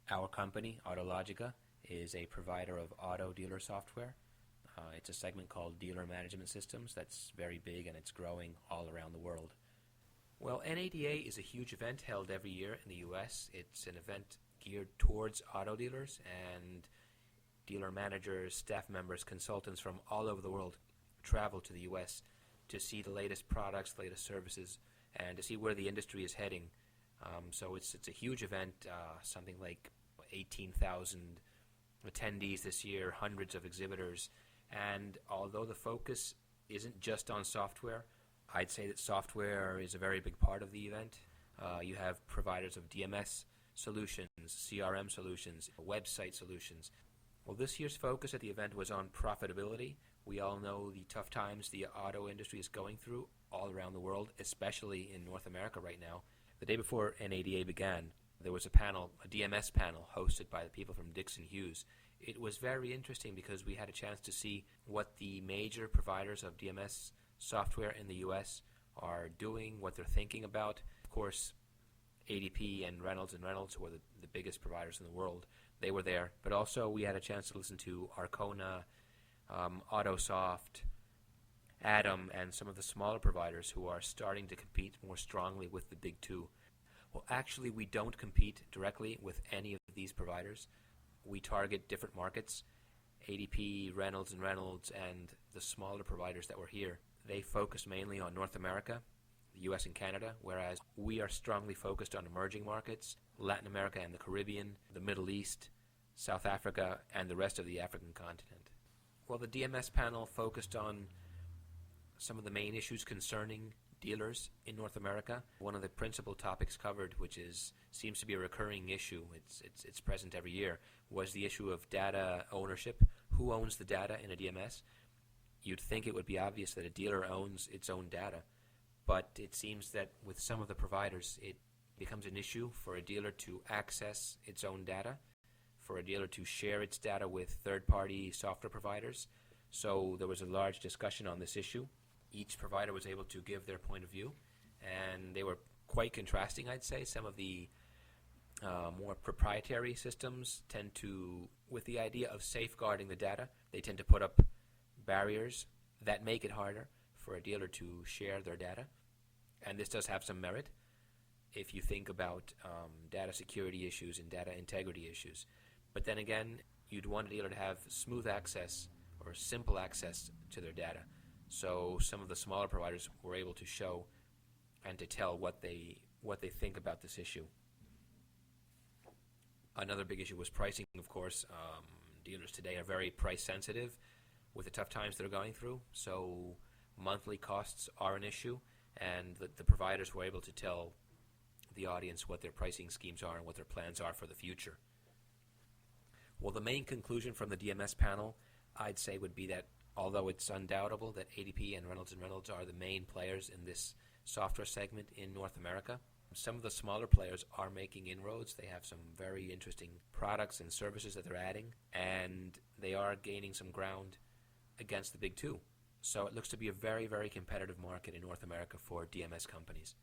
Our company, Autologica, is a provider of auto dealer software. It's a segment called Dealer Management Systems that's very big and it's growing all around the world. Well, NADA is a huge event held every year in the U.S. It's an event geared towards auto dealers, and dealer managers, staff members, consultants from all over the world travel to the U.S. to see the latest products, latest services, and to see where the industry is heading. So it's a huge event, something like 18,000 attendees this year, hundreds of exhibitors, and although the focus isn't just on software, I'd say that software is a very big part of the event. You have providers of DMS solutions, CRM solutions, website solutions. Well, this year's focus at the event was on profitability. We all know the tough times the auto industry is going through all around the world, especially in North America right now. The day before NADA began, there was a panel, a DMS panel, hosted by the people from Dixon Hughes. It was very interesting because we had a chance to see what the major providers of DMS software in the U.S. are doing, what they're thinking about. Of course, ADP and Reynolds, who are the biggest providers in the world, they were there. But also we had a chance to listen to Arcona, AutoSoft, Adam, and some of the smaller providers who are starting to compete more strongly with the big two. Well, actually, we don't compete directly with any of these providers. We target different markets. ADP, Reynolds, and the smaller providers that were here, they focus mainly on North America, the U.S. and Canada, whereas we are strongly focused on emerging markets, Latin America and the Caribbean, the Middle East, South Africa, and the rest of the African continent. Well, the DMS panel focused on some of the main issues concerning dealers in North America. One of the principal topics covered, which seems to be a recurring issue, it's present every year, was the issue of data ownership. Who owns the data in a DMS? You'd think it would be obvious that a dealer owns its own data, but it seems that with some of the providers, it becomes an issue for a dealer to access its own data, for a dealer to share its data with third-party software providers. So there was a large discussion on this issue. Each provider was able to give their point of view, and they were quite contrasting, I'd say. Some of the more proprietary systems tend to, with the idea of safeguarding the data, they tend to put up barriers that make it harder for a dealer to share their data, and this does have some merit if you think about data security issues and data integrity issues. But then again, you'd want a dealer to have smooth access or simple access to their data. So some of the smaller providers were able to show and to tell what they think about this issue. Another big issue was pricing, of course. Dealers today are very price sensitive with the tough times they're going through, so monthly costs are an issue, and the providers were able to tell the audience what their pricing schemes are and what their plans are for the future. Well, the main conclusion from the DMS panel, I'd say, would be that although it's undoubtable that ADP and Reynolds are the main players in this software segment in North America, some of the smaller players are making inroads. They have some very interesting products and services that they're adding, and they are gaining some ground against the big two. So it looks to be a very, very competitive market in North America for DMS companies.